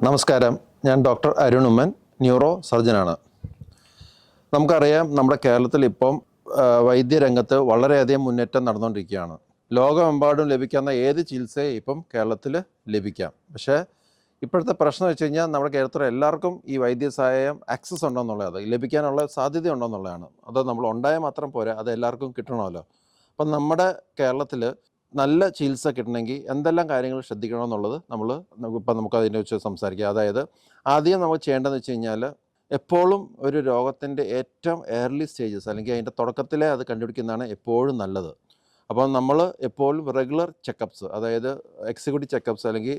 നമസ്കാരം, ഞാൻ doctor Arun Oommen, neuro സർജനാണ്. നമുക്കറിയാം, നമ്മുടെ കേരളത്തിൽ ഇപ്പം വൈദ്യരംഗത്ത് വളരെയധികം മുന്നേറ്റം നടന്നുകൊണ്ടിരിക്കുകയാണ്. ലോകമെമ്പാടും ലഭിക്കാവുന്ന ഏത് ചികിത്സയും ഇപ്പം കേരളത്തിൽ ലഭിക്കാം. പക്ഷേ ഇപ്പോഴത്തെ പ്രശ്നം വെച്ച് കഴിഞ്ഞാൽ നമ്മുടെ കേരളത്തിൽ എല്ലാവർക്കും ഈ വൈദ്യസഹായം ആക്സസ് ഉണ്ടോയെന്നുള്ളത്, ലഭിക്കാനുള്ള സാധ്യത ഉണ്ടോയെന്നുള്ളതാണ്. അത് നമ്മൾ ഉണ്ടായാൽ മാത്രം പോരാ, അത് എല്ലാവർക്കും കിട്ടണമല്ലോ. അപ്പം നമ്മുടെ കേരളത്തിൽ നല്ല ചികിത്സ കിട്ടണമെങ്കിൽ എന്തെല്ലാം കാര്യങ്ങൾ ശ്രദ്ധിക്കണമെന്നുള്ളത് നമുക്ക് അതിനെ വെച്ച് സംസാരിക്കാം. അതായത് ആദ്യം നമ്മൾ ചെയ്യേണ്ടതെന്ന് വെച്ച് കഴിഞ്ഞാൽ, എപ്പോഴും ഒരു രോഗത്തിൻ്റെ ഏറ്റവും ഏർലി സ്റ്റേജസ് അല്ലെങ്കിൽ അതിൻ്റെ തുടക്കത്തിലെ അത് കണ്ടുപിടിക്കുന്നതാണ് എപ്പോഴും നല്ലത്. അപ്പോൾ നമ്മൾ എപ്പോഴും റെഗുലർ ചെക്കപ്സ്, അതായത് എക്സിക്യൂട്ടീവ് ചെക്കപ്സ് അല്ലെങ്കിൽ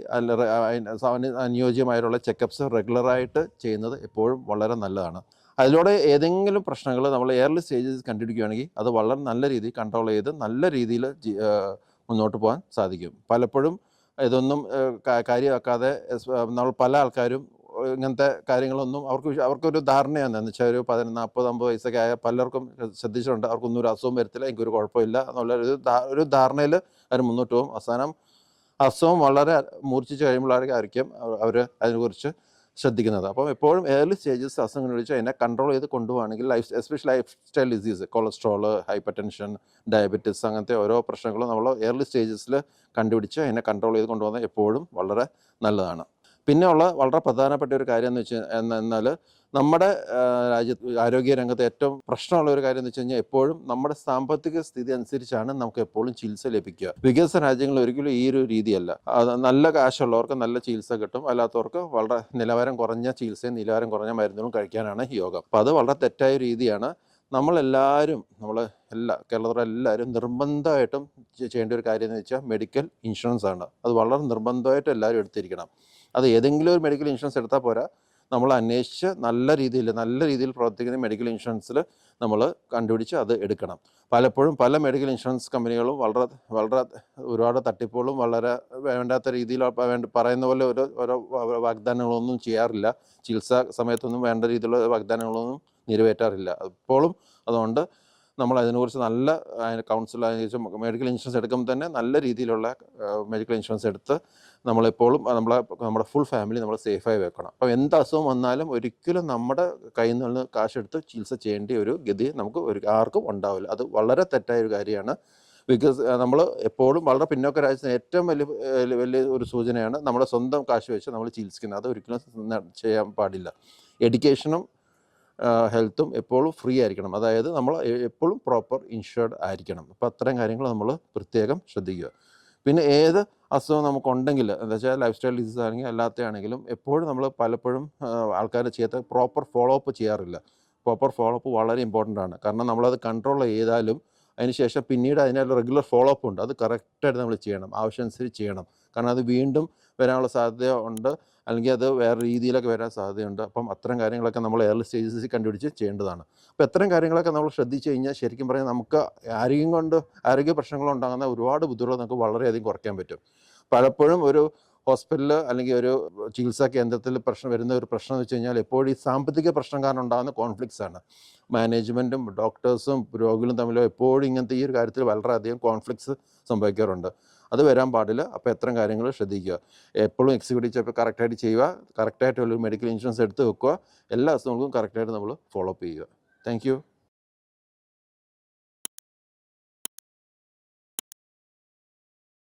അനുയോജ്യമായിട്ടുള്ള ചെക്കപ്സ് റെഗുലറായിട്ട് ചെയ്യുന്നത് എപ്പോഴും വളരെ നല്ലതാണ്. അതിലൂടെ ഏതെങ്കിലും പ്രശ്നങ്ങൾ നമ്മൾ ഏർലി സ്റ്റേജസ് കണ്ടുപിടിക്കുകയാണെങ്കിൽ അത് വളരെ നല്ല രീതിയിൽ കൺട്രോൾ ചെയ്ത് നല്ല രീതിയിൽ മുന്നോട്ട് പോകാൻ സാധിക്കും. പലപ്പോഴും ഇതൊന്നും കാര്യമാക്കാതെ നമ്മൾ പല ആൾക്കാരും ഇങ്ങനത്തെ കാര്യങ്ങളൊന്നും അവർക്കൊരു ധാരണയാണ്. എന്ന് വെച്ചാൽ ഒരു 40-50 വയസ്സൊക്കെ ആയ പലർക്കും ശ്രദ്ധിച്ചിട്ടുണ്ട്, അവർക്കൊന്നും ഒരു അസുഖം വരത്തില്ല, എനിക്കൊരു കുഴപ്പമില്ല എന്നുള്ളൊരു ധാരണയിൽ അവർ മുന്നോട്ട് പോകും. അവസാനം അസുഖം വളരെ മൂർച്ഛിച്ച് കഴിയുമ്പോഴായിരിക്കും അവർ അതിനെക്കുറിച്ച് ശ്രദ്ധിക്കുന്നത്. അപ്പം എപ്പോഴും ഏർലി സ്റ്റേജസ് അസുഖം കണ്ടുപിടിച്ച് അതിനെ കൺട്രോൾ ചെയ്ത് കൊണ്ടുപോവുകയാണെങ്കിൽ especially lifestyle disease, cholesterol, hypertension, diabetes, അങ്ങനത്തെ ഓരോ പ്രശ്നങ്ങളും നമ്മൾ ഏർലി സ്റ്റേജസിൽ കണ്ടുപിടിച്ച് അതിനെ കൺട്രോൾ ചെയ്ത് കൊണ്ടുപോകുന്നത് എപ്പോഴും വളരെ നല്ലതാണ്. പിന്നെ വളരെ പ്രധാനപ്പെട്ട ഒരു കാര്യം എന്ന് എന്നാൽ നമ്മുടെ ആരോഗ്യ രംഗത്ത് ഏറ്റവും പ്രശ്നമുള്ള ഒരു കാര്യം എന്ന് വെച്ച് കഴിഞ്ഞാൽ, എപ്പോഴും നമ്മുടെ സാമ്പത്തിക സ്ഥിതി അനുസരിച്ചാണ് നമുക്ക് എപ്പോഴും ചികിത്സ ലഭിക്കുക. വികസിത രാജ്യങ്ങളിൽ ഒരിക്കലും ഈ ഒരു രീതിയല്ല. നല്ല കാശുള്ളവർക്ക് നല്ല ചികിത്സ കിട്ടും, അല്ലാത്തവർക്ക് വളരെ നിലവാരം കുറഞ്ഞ ചികിത്സയും നിലവാരം കുറഞ്ഞ മരുന്നുകളും കഴിക്കാനാണ് യോഗം. അപ്പോൾ അത് വളരെ തെറ്റായ രീതിയാണ്. കേരളത്തിലെല്ലാവരും നിർബന്ധമായിട്ടും ചെയ്യേണ്ട ഒരു കാര്യം എന്ന് വെച്ചാൽ മെഡിക്കൽ ഇൻഷുറൻസ് ആണ്. അത് വളരെ നിർബന്ധമായിട്ടും എല്ലാവരും എടുത്തിരിക്കണം. അത് ഏതെങ്കിലും ഒരു മെഡിക്കൽ ഇൻഷുറൻസ് എടുത്താൽ പോരാ, നമ്മൾ അന്വേഷിച്ച് നല്ല രീതിയിൽ പ്രവർത്തിക്കുന്ന മെഡിക്കൽ ഇൻഷുറൻസിൽ നമ്മൾ കണ്ടുപിടിച്ച് അത് എടുക്കണം. പലപ്പോഴും പല മെഡിക്കൽ ഇൻഷുറൻസ് കമ്പനികളും വളരെ ഒരുപാട് തട്ടിപ്പുകളും വളരെ വേണ്ടാത്ത രീതിയിൽ പറയുന്ന പോലെ ഓരോ വാഗ്ദാനങ്ങളൊന്നും ചെയ്യാറില്ല. ചികിത്സാ സമയത്തൊന്നും വേണ്ട രീതിയിലുള്ള വാഗ്ദാനങ്ങളൊന്നും നിറവേറ്റാറില്ല. അതുകൊണ്ട് നമ്മൾ അതിനെക്കുറിച്ച് നല്ല കൗൺസിൽ മെഡിക്കൽ ഇൻഷുറൻസ് എടുക്കുമ്പോൾ തന്നെ നല്ല രീതിയിലുള്ള മെഡിക്കൽ ഇൻഷുറൻസ് എടുത്ത് നമ്മളെപ്പോഴും നമ്മുടെ ഫുൾ ഫാമിലി നമ്മൾ സേഫായി വെക്കണം. അപ്പോൾ എന്ത് അസുഖം വന്നാലും ഒരിക്കലും നമ്മുടെ കയ്യിൽ നിന്ന് കാശെടുത്ത് ചികിത്സ ചെയ്യേണ്ട ഒരു ഗതി നമുക്ക് ആർക്കും ഉണ്ടാവില്ല. അത് വളരെ തെറ്റായ ഒരു കാര്യമാണ്. നമ്മൾ എപ്പോഴും വളരെ പിന്നോക്ക രാജ്യത്തിന് ഏറ്റവും വലിയ ഒരു സൂചനയാണ് നമ്മുടെ സ്വന്തം കാശ് വെച്ച് നമ്മൾ ചികിത്സിക്കുന്നത്. അത് ഒരിക്കലും ചെയ്യാൻ പാടില്ല. എഡ്യൂക്കേഷനും ഹെൽത്തും എപ്പോഴും ഫ്രീ ആയിരിക്കണം. അതായത് നമ്മൾ എപ്പോഴും പ്രോപ്പർ ഇൻഷുർഡ് ആയിരിക്കണം. അപ്പോൾ അത്തരം കാര്യങ്ങൾ നമ്മൾ പ്രത്യേകം ശ്രദ്ധിക്കുക. പിന്നെ ഏത് അസുഖം നമുക്കുണ്ടെങ്കിൽ, എന്താ വെച്ചാൽ ലൈഫ് സ്റ്റൈൽ ഡിസീസ് ആണെങ്കിൽ അല്ലാത്തതാണെങ്കിലും, എപ്പോഴും നമ്മൾ പലപ്പോഴും ആൾക്കാർ ചെയ്യാത്ത പ്രോപ്പർ ഫോളോ അപ്പ് ചെയ്യാറില്ല. പ്രോപ്പർ ഫോളോ അപ്പ് വളരെ ഇമ്പോർട്ടൻ്റ് ആണ്. കാരണം നമ്മളത് കൺട്രോൾ ചെയ്താലും അതിനുശേഷം പിന്നീട് അതിനുള്ള റെഗുലർ ഫോളോ അപ്പ് ഉണ്ട്. അത് കറക്റ്റായിട്ട് നമ്മൾ ചെയ്യണം, ആവശ്യമനുസരിച്ച് ചെയ്യണം. കാരണം അത് വീണ്ടും വരാനുള്ള സാധ്യത ഉണ്ട്, അല്ലെങ്കിൽ അത് വേറെ രീതിയിലൊക്കെ വരാൻ സാധ്യതയുണ്ട്. അപ്പം അത്തരം കാര്യങ്ങളൊക്കെ നമ്മൾ ഏർലി സ്റ്റേജസിൽ കണ്ടുപിടിച്ച് ചെയ്യേണ്ടതാണ്. അപ്പോൾ അത്തരം കാര്യങ്ങളൊക്കെ നമ്മൾ ശ്രദ്ധിച്ചു കഴിഞ്ഞാൽ ശരിക്കും പറഞ്ഞാൽ നമുക്ക് ആരോഗ്യ പ്രശ്നങ്ങളുണ്ടാകുന്ന ഒരുപാട് ബുദ്ധിമുട്ടുകൾ നമുക്ക് വളരെയധികം കുറയ്ക്കാൻ പറ്റും. പലപ്പോഴും ഒരു ഹോസ്പിറ്റലിൽ അല്ലെങ്കിൽ ഒരു ചികിത്സാ കേന്ദ്രത്തിൽ വരുന്ന ഒരു പ്രശ്നം എന്ന് വെച്ച് കഴിഞ്ഞാൽ, എപ്പോഴും ഈ സാമ്പത്തിക പ്രശ്നം കാരണം ഉണ്ടാകുന്ന കോൺഫ്ലിക്ട്സ് ആണ്. മാനേജ്മെൻറ്റും ഡോക്ടേഴ്സും രോഗികളും തമ്മിലും എപ്പോഴും ഇങ്ങനത്തെ ഈ ഒരു കാര്യത്തിൽ വളരെയധികം കോൺഫ്ലിക്ട്സ് സംഭവിക്കാറുണ്ട്. അത് വരാൻ പാടില്ല. അപ്പോൾ എത്രയും കാര്യങ്ങൾ ശ്രദ്ധിക്കുക. എപ്പോഴും എക്സിക്യൂട്ടീവ് ചെക്കപ്പ് കറക്റ്റായിട്ട് ചെയ്യുക, കറക്റ്റായിട്ടുള്ളൊരു മെഡിക്കൽ ഇൻഷുറൻസ് എടുത്ത് വെക്കുക, എല്ലാ അസുഖങ്ങൾക്കും കറക്റ്റായിട്ട് നമ്മൾ ഫോളോ അപ്പ് ചെയ്യുക. Thank you.